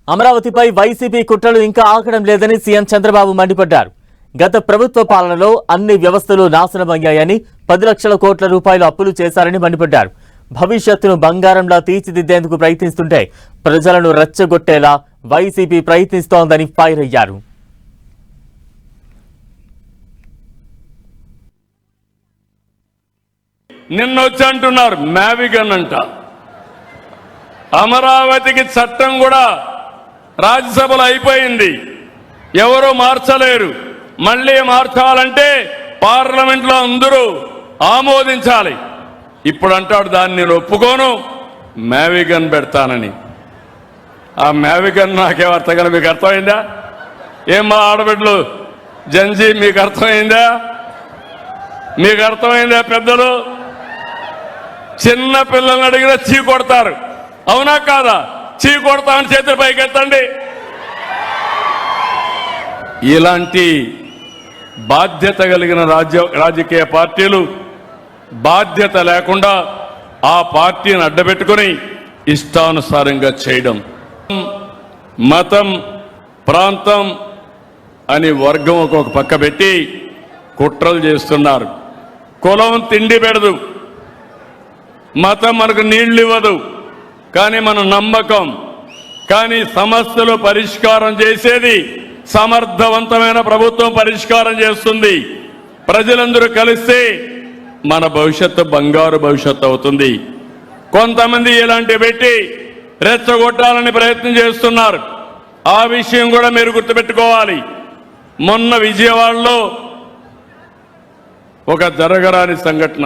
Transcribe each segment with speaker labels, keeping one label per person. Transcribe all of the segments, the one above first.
Speaker 1: అమరావతిపై YCP కుట్రలు ఇంకా ఆగడం లేదని సీఎం చంద్రబాబు మండిపడ్డారు. గత ప్రభుత్వ పాలనలో అన్ని వ్యవస్థలు నాశనమయ్యాయని 10 లక్షల కోట్ల రూపాయలు అప్పులు చేశారని మండిపడ్డారు. భవిష్యత్తును బంగారంలా తీర్చిదిద్దేందుకు ప్రయత్నిస్తుంటే ప్రజలను రెచ్చగొట్టేలా వైసీపీ ప్రయత్నిస్తోందని ఫైర్ అయ్యారు.
Speaker 2: నిన్నొచ్చి అంటున్నారు మ్యావిగన్ అంట. అమరావతికి చట్టం కూడా రాజ్యసభలో అయిపోయింది, ఎవరు మార్చలేరు. మళ్ళీ మార్చాలంటే పార్లమెంట్లో అందరూ ఆమోదించాలి. ఇప్పుడు అంటాడు దాన్ని నేను ఒప్పుకోను, మ్యావిగన్ పెడతానని. ఆ మ్యావిగన్ నాకేం అర్థం కదా, మీకు అర్థమైందా? ఏం మా ఆడబిడ్డలు జంజీ మీకు అర్థమైందా? మీకు అర్థమైందా? పెద్దలు చిన్న పిల్లల్ని అడిగినా చీ కొడతారు, అవునా కాదా? చీ కొడతామని చేతులు పైకెత్తండి. ఇలాంటి బాధ్యత కలిగిన రాజకీయ పార్టీలు బాధ్యత లేకుండా ఆ పార్టీని అడ్డబెట్టుకుని ఇష్టానుసారంగా చేయడం, మతం ప్రాంతం అని వర్గం ఒక్కొక్క పక్క పెట్టి కుట్రలు చేస్తున్నారు. కులం తిండి పెడదు, మతం మనకు నీళ్లు ఇవ్వదు, కానీ మన నమ్మకం. కానీ సమస్యలు పరిష్కారం చేసేది సమర్థవంతమైన ప్రభుత్వం పరిష్కారం చేస్తుంది. ప్రజలందరూ కలిస్తే మన భవిష్యత్తు బంగారు భవిష్యత్తు అవుతుంది. కొంతమంది ఇలాంటివి పెట్టి రెచ్చగొట్టాలని ప్రయత్నం చేస్తున్నారు. ఆ విషయం కూడా మీరు గుర్తుపెట్టుకోవాలి. మొన్న విజయవాడలో ఒక జరగరాని సంఘటన,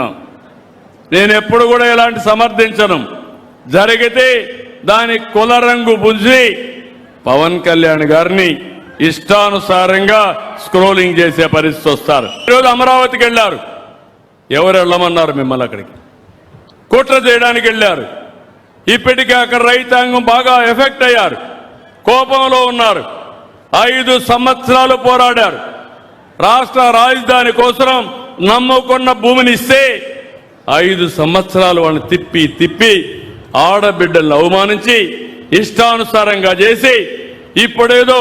Speaker 2: నేను ఎప్పుడు కూడా ఇలాంటి సమర్థించను. జరిగితే దాని కుల రంగు పుంజి పవన్ కళ్యాణ్ గారిని ఇష్టానుసారంగా స్క్రోలింగ్ చేసే పరిస్థితి వస్తారు. ఈరోజు అమరావతికి వెళ్ళారు, ఎవరు వెళ్ళమన్నారు మిమ్మల్ని? అక్కడికి కుట్ర చేయడానికి వెళ్ళారు. ఇప్పటికే అక్కడ రైతాంగం బాగా ఎఫెక్ట్ అయ్యారు, కోపంలో ఉన్నారు. 5 సంవత్సరాలు పోరాడారు. రాష్ట్ర రాజధాని కోసం నమ్ముకున్న భూమిని ఇస్తే 5 సంవత్సరాలు వాళ్ళని తిప్పి తిప్పి ఆడబిడ్డలను అవమానించి ఇష్టానుసారంగా చేసి ఇప్పుడేదో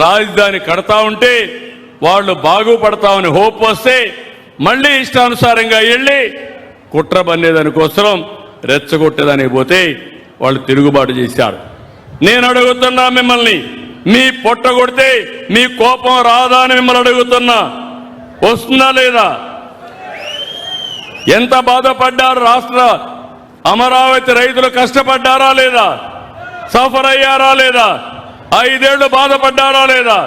Speaker 2: రాజధాని కడతా ఉంటే వాళ్ళు బాగుపడతామని హోప్ వస్తే మళ్ళీ ఇష్టానుసారంగా వెళ్ళి కుట్ర పన్నేదానికోసం రెచ్చగొట్టేదానికి పోతే వాళ్ళు తిరుగుబాటు చేశారు. నేను అడుగుతున్నా మిమ్మల్ని, మీ పొట్ట కొడితే మీ కోపం రాదా అని మిమ్మల్ని అడుగుతున్నా. వస్తుందా లేదా? ఎంత బాధపడ్డారు రాష్ట్ర అమరావతి రైతులు, కష్టపడ్డారా లేదా? సఫర్ అయ్యారా లేదా? 5 ఏళ్లు బాధపడ్డారా లేదా?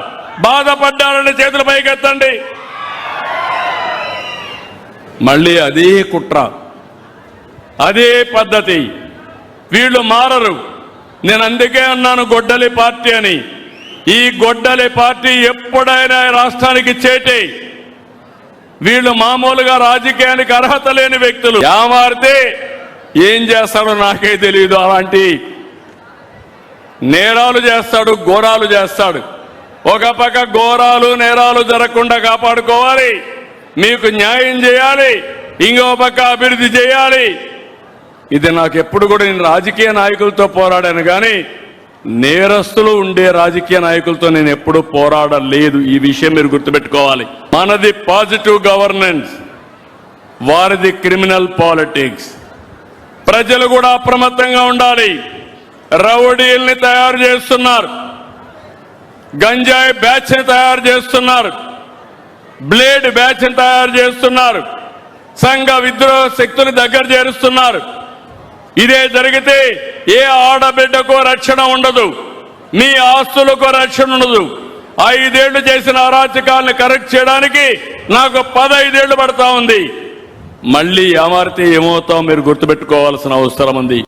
Speaker 2: బాధపడ్డారని చేతుల పైకెత్తండి. మళ్ళీ అదే కుట్ర, అదే పద్ధతి. వీళ్ళు మారరు. నేను అందుకే అన్నాను గొడ్డలి పార్టీ అని. ఈ గొడ్డలి పార్టీ ఎప్పుడైనా రాష్ట్రానికి చేటే. వీళ్ళు మామూలుగా రాజకీయానికి అర్హత లేని వ్యక్తులు. మారితే ఏం చేస్తాడో నాకే తెలియదు. అలాంటి నేరాలు చేస్తాడు, ఘోరాలు చేస్తాడు. ఒక పక్క ఘోరాలు నేరాలు జరగకుండా కాపాడుకోవాలి, మీకు న్యాయం చేయాలి, ఇంకో పక్క అభివృద్ధి చేయాలి. ఇది నాకు ఎప్పుడు కూడా, నేను రాజకీయ నాయకులతో పోరాడాను కానీ నేరస్తులు ఉండే రాజకీయ నాయకులతో నేను ఎప్పుడు పోరాడలేదు. ఈ విషయం మీరు గుర్తుపెట్టుకోవాలి. మనది పాజిటివ్ గవర్నెన్స్, వారిది క్రిమినల్ పాలిటిక్స్. ప్రజలు కూడా అప్రమత్తంగా ఉండాలి. రౌడీల్ని తయారు చేస్తున్నారు, గంజాయి బ్యాచ్ ని తయారు చేస్తున్నారు, బ్లేడ్ బ్యాచ్ ని తయారు చేస్తున్నారు, సంఘ విద్రోహ శక్తులు దగ్గర చేరుస్తున్నారు. ఇదే జరిగితే ఏ ఆడబిడ్డకు రక్షణ ఉండదు, మీ ఆస్తులకు రక్షణ ఉండదు. 5 ఏళ్లు చేసిన అరాచకాలను కరెక్ట్ చేయడానికి నాకు 15 ఏళ్లు పడతా ఉంది. మళ్ళీ అమర్తే ఏమవుతాం మీరు గుర్తుపెట్టుకోవాల్సిన అవసరం ఉంది.